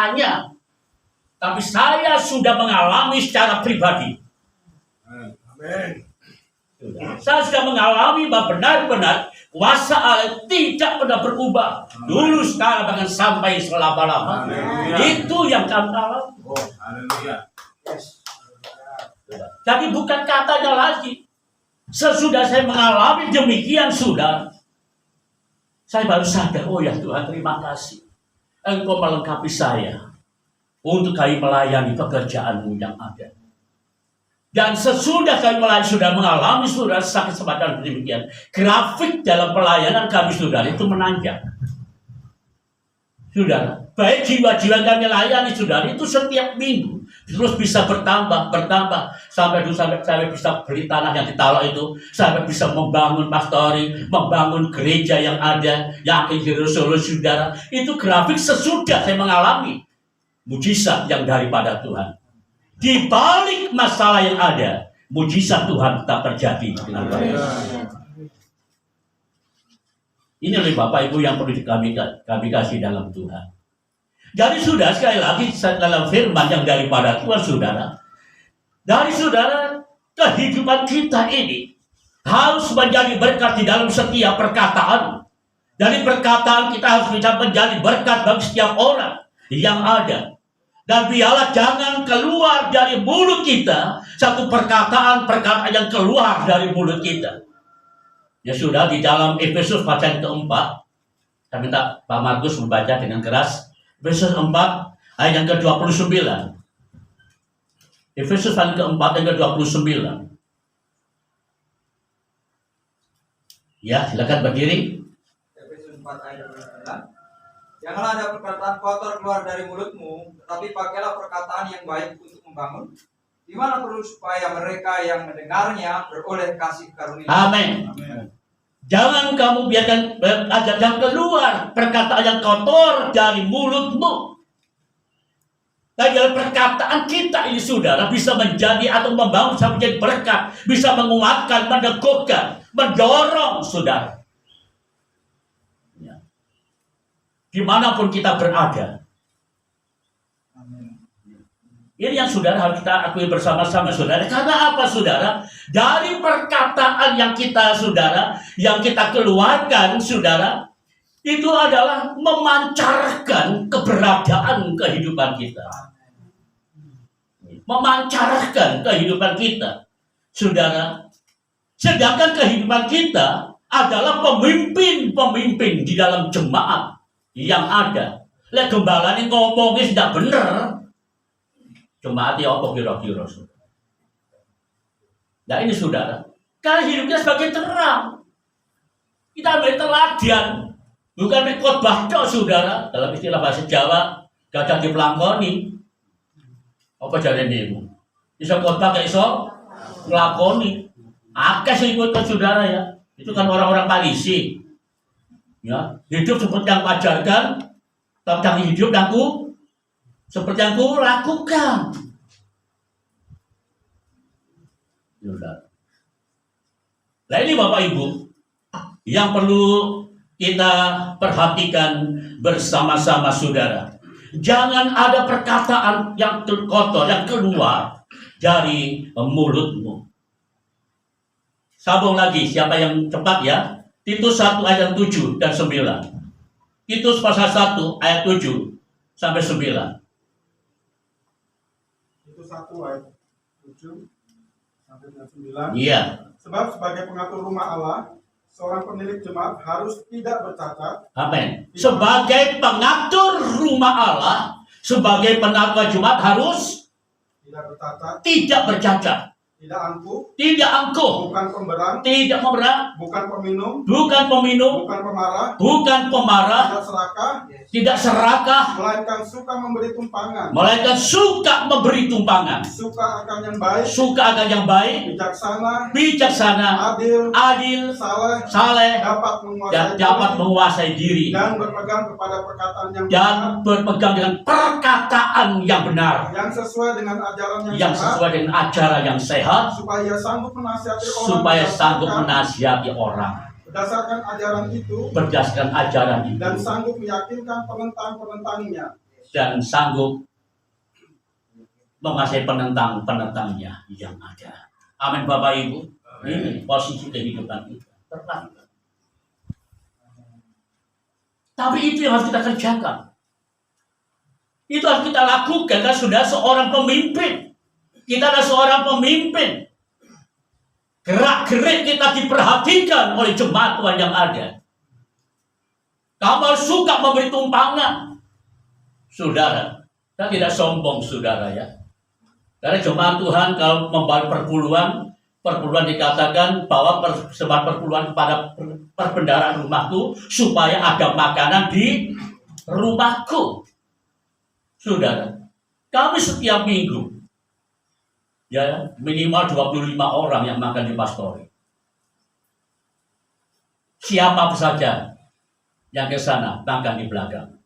katanya, tapi saya sudah mengalami secara pribadi. Amin. Saya sudah mengalami bahwa benar-benar kuasa Allah tidak pernah berubah. Dulu, sekarang, bahkan sampai selama-lama. Itu yang kami alami. Oh, haleluya. Jadi bukan katanya lagi. Sesudah saya mengalami demikian, sudah, saya baru sadar, oh ya Tuhan, terima kasih. Engkau melengkapi saya untuk kami melayani pekerjaan-Mu yang ada. Dan sesudah kami sudah mengalami saudara sakit kesempatan demikian, grafik dalam pelayanan kami saudara itu menanjak. Saudara, baik jiwa-jiwa kami layani saudara itu setiap minggu terus bisa bertambah sampai bisa beli tanah yang ditaruh itu, sampai bisa membangun pastori, membangun gereja yang ada, yang akan Yerusalem saudara. Itu grafik sesudah saya mengalami mujizat yang daripada Tuhan. Di balik masalah yang ada, mujizat Tuhan tetap terjadi dengan baik. Ini oleh Bapak Ibu yang perlu kami kasih dalam Tuhan. Jadi sudah sekali lagi dalam firman yang daripada Tuhan saudara, dari saudara kehidupan kita ini harus menjadi berkat di dalam setiap perkataan. Dari perkataan kita harus bisa menjadi berkat bagi setiap orang yang ada. Dan biarlah jangan keluar dari mulut kita satu perkataan yang keluar dari mulut kita. Ya sudah, di dalam Efesus pasal keempat, saya minta Pak Markus membaca dengan keras. Efesus 4 ayat yang ke-29. Efesus pasal keempat yang ke-29. Ya, silakan berdiri. Efesus 4 ayat 29. Janganlah ada perkataan kotor keluar dari mulutmu, tetapi pakailah perkataan yang baik untuk membangun, di mana perlu supaya mereka yang mendengarnya beroleh kasih karunia. Amin. Jangan kamu biarkan yang keluar perkataan yang kotor dari mulutmu. Tapi perkataan kita ini saudara bisa menjadi atau membangun, bisa menjadi berkat, bisa menguatkan, meneguhkan, mendorong saudara. Dimanapun kita berada. Ini yang saudara harus kita akui bersama-sama saudara. Karena apa saudara? Dari perkataan yang kita saudara, yang kita keluarkan saudara, itu adalah memancarkan keberadaan kehidupan kita. Memancarkan kehidupan kita. Saudara, sedangkan kehidupan kita adalah pemimpin-pemimpin di dalam jemaat yang ada. Lihat gembala ini ngomongnya tidak benar. Jemaat ya apa kira-kira. Nah ini saudara, karena hidupnya sebagai terang. Kita ambil teladan, bukan khotbah tok saudara. Dalam istilah bahasa Jawa, gajah dipelangkoni. Apa jarene ibu? Bisa khotbah kayak iso nglakoni. Akeh sing ikut saudara ya. Itu kan orang-orang Parisi. Ya, hidup seperti yang ajarkan, tentang hidup aku seperti yang ku lakukan. Nah ini Bapak Ibu yang perlu kita perhatikan bersama-sama saudara. Jangan ada perkataan yang kotor yang keluar dari mulutmu. Sambung lagi, siapa yang cepat ya? Titus 1 ayat 7 dan 9. Titus pasal 1 ayat 7 sampai 9. Titus 1 ayat 7 sampai 9. Iya. Sebab sebagai pengatur rumah Allah, seorang pemilik jemaat harus tidak bercacat. Amin. Sebagai pengatur rumah Allah, sebagai pengatur jemaat harus tidak bercacat, tidak bercacat, tidak angkuh, tidak angkuh, bukan pemberang, tidak memberang, bukan peminum, bukan peminum, bukan pemarah, bukan pemarah, tidak serakah, tidak serakah, melainkan suka memberi tumpangan, melainkan suka memberi tumpangan, suka akan yang baik, suka akan yang baik, bijaksana, adil, saleh, dapat menguasai diri, dan berpegang kepada perkataan yang dan benar, berpegang dengan perkataan yang benar, yang sesuai dengan ajaran yang sehat, sesuai dengan ajaran yang sehat, supaya sanggup menasihati orang, supaya sanggup menasihati orang berdasarkan ajaran itu, berdasarkan ajaran itu, dan sanggup meyakinkan penentang-penentangnya. dan sanggup menguasai penentang-penentangnya yang ada. Amin Bapak Ibu. Ini posisi kehidupan kita. Terpantau. Tapi itu yang harus kita kerjakan. Itu harus kita lakukan karena sudah seorang pemimpin. Kita adalah seorang pemimpin. Gerak-gerik kita diperhatikan oleh jemaat Tuhan yang ada. Kamu harus suka memberi tumpangan. Saudara, kita tidak sombong saudara ya. Karena jemaat Tuhan kalau membawa perpuluhan dikatakan bahwa persembahan perpuluhan kepada perbendaharaan rumahku supaya ada makanan di rumahku. Saudara, kami setiap minggu ya minimal 25 orang yang makan di pastori. Siapa saja yang ke sana makan di belakang.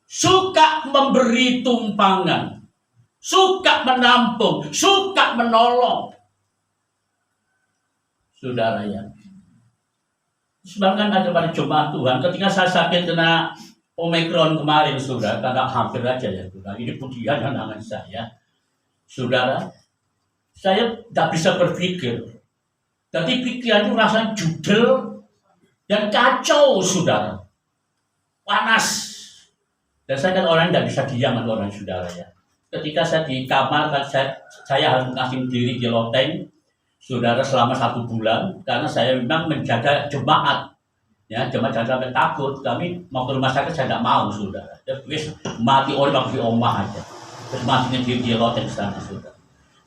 Suka memberi tumpangan, suka menampung, suka menolong. Saudara ya. Sebabkan ada pada jemaat Tuhan ketika saya sakit kena Omikron kemarin, saudara, karena hampir aja ya, saudara. Ini pujian tangan saya. Saudara, saya tidak bisa berpikir. Jadi pikiran itu rasanya judel dan kacau, saudara. Panas. Dan saya kan orang tidak bisa diam dengan orang saudara ya. Ketika saya di kamar, saya harus mengasih diri di loteng, saudara, selama 1 bulan. Karena saya memang menjaga jemaat. Ya, jemaat jangan sampai takut. Kami mau ke rumah sakit, saya tidak mau, saudara. Terus mati orang di omah aja. Terus matinya di loteng sana, saudara.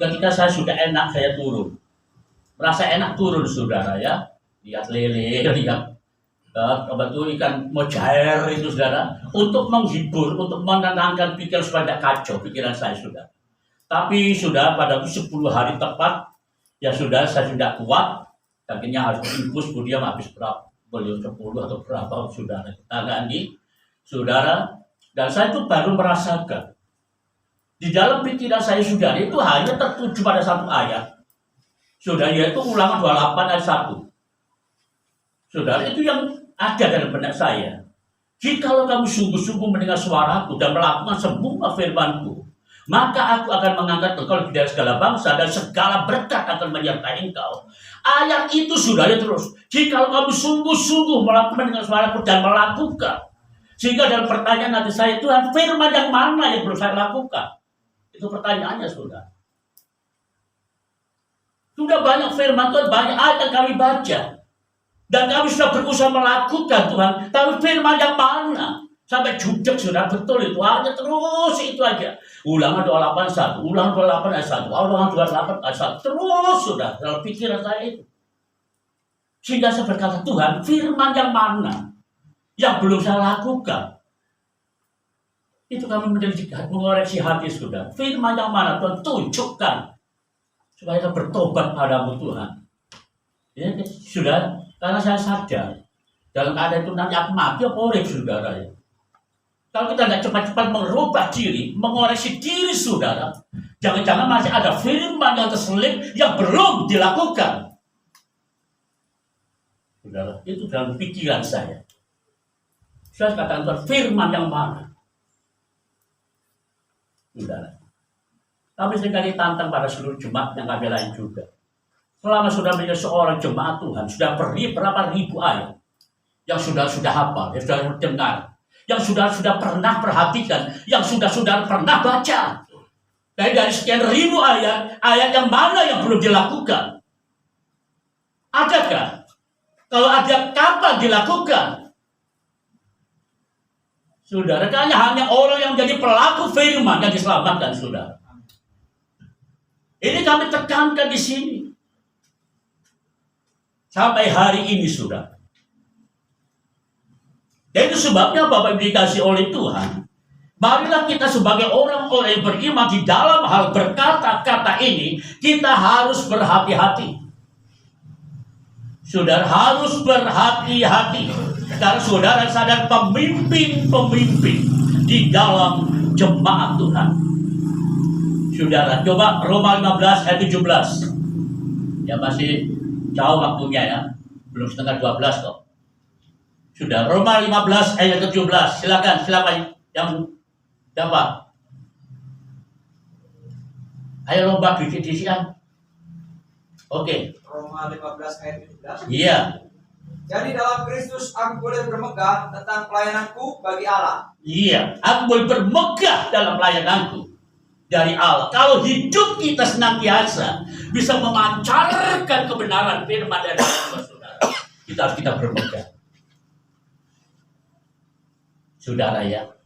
Ketika saya sudah enak, saya turun. Merasa enak turun, saudara ya. Lihat lele, lihat betul ikan mojair itu, saudara. Untuk menghibur, untuk menenangkan pikiran supaya tidak kacau pikiran saya, saudara. Tapi sudah pada 10 hari tepat, ya sudah saya sudah kuat. Kakinya harus infus, kemudian habis berapa? Beliau 10 atau berapa, saudara. Tangani, saudara. Dan saya itu baru merasakan. Di dalam pikiran saya, saudara, itu hanya tertuju pada satu ayat. Saudara, yaitu Ulangan 28 ayat 1. Saudara, itu yang ada dalam benak saya. Jikalau kamu sungguh-sungguh mendengar suaraku dan melakukan semua firmanku, maka aku akan mengangkat engkau dari segala bangsa dan segala berkat akan menyertai engkau. Ayat itu saudara terus. Jikalau kamu sungguh-sungguh mendengar suaraku dan melakukan. Sehingga dalam pertanyaan nanti saya, Tuhan, firman yang mana yang perlu saya lakukan? Itu pertanyaannya, saudara. Sudah banyak firman Tuhan, banyak ayat yang kami baca. Dan kami sudah berusaha melakukan, Tuhan. Tapi firman yang mana? Sampai jujur, saudara, betul itu. Hanya terus itu aja. Ulangan 28 1, Ulangan 28 ayat 1, Ulangan 28 ayat 1. Terus, saudara, dalam pikiran saya itu. Sehingga saya berkata, Tuhan, firman yang mana yang belum saya lakukan? Itu kami mengoreksi hati, saudara. Firman yang mana, Tuhan, tunjukkan. Supaya kita bertobat padamu, Tuhan. Ya, sudah, karena saya sadar. Dalam keadaan itu nanti aku mati, apa urip, saudara ya. Kalau kita tidak cepat-cepat merubah diri, mengoreksi diri, saudara, jangan-jangan masih ada firman yang terselip yang belum dilakukan. Saudara, itu dalam pikiran saya. Saya katakan, firman yang mana? Saudara. Tapi seringkali tantang pada seluruh jemaat yang kami lain juga. Selama sudah menjadi seorang jemaat Tuhan, sudah beri berapa ribu ayat yang sudah hafal, yang sudah dengar, yang sudah pernah perhatikan, yang sudah pernah baca. Dari sekian ribu ayat yang mana yang belum dilakukan? Adakah? Kalau ada, kapan dilakukan? Saudara, hanya orang yang menjadi pelaku firman yang diselamatkan, saudara. Ini kami tekankan di sini. Sampai hari ini, saudara. Dan itu sebabnya Bapak Ibu dikasih oleh Tuhan. Marilah kita sebagai orang-orang yang beriman di dalam hal berkata-kata ini, kita harus berhati-hati. Saudara harus berhati-hati. Karena saudara sadar pemimpin-pemimpin di dalam jemaat Tuhan. Saudara, coba Roma 15 ayat 17. Ya masih jauh waktunya ya. Belum setengah 12 kok. Sudah, Roma 15 ayat 17. Silakan Yang siapa? Ayo lomba disian. Oke. Roma 15 ayat 17. Iya. Jadi dalam Kristus aku boleh bermegah tentang pelayananku bagi Allah. Iya. Aku boleh bermegah dalam pelayananku dari Allah. Kalau hidup kita senantiasa bisa memancarkan kebenaran firman dari Allah, saudara, kita bermegah. Saudara ya.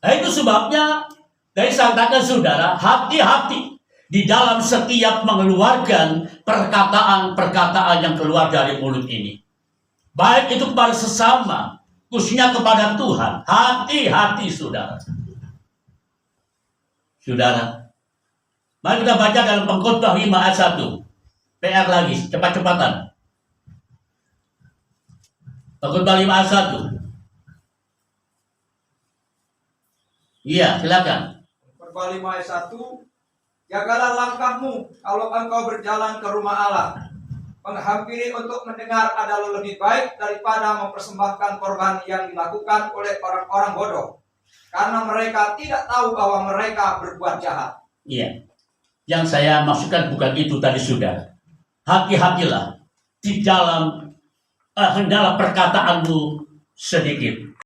Nah itu sebabnya dari katakan saudara, hati-hati di dalam setiap mengeluarkan perkataan-perkataan yang keluar dari mulut ini. Baik itu kepada sesama, khususnya kepada Tuhan. Hati-hati saudara. Saudara, mari kita baca dalam Pengkhotbah 5 ayat 1. PR lagi, cepat-cepatan. Pengkhotbah 5 ayat 1. Iya, silakan. Pengkhotbah 5 ayat 1. Jagalah langkahmu kalau engkau berjalan ke rumah Allah. Menghampiri untuk mendengar adalah lebih baik daripada mempersembahkan korban yang dilakukan oleh orang-orang bodoh. Karena mereka tidak tahu bahwa mereka berbuat jahat. Iya. Yang saya maksudkan bukan itu tadi, saudara. Hati-hatilah di dalam hendaklah perkataanmu sedikit.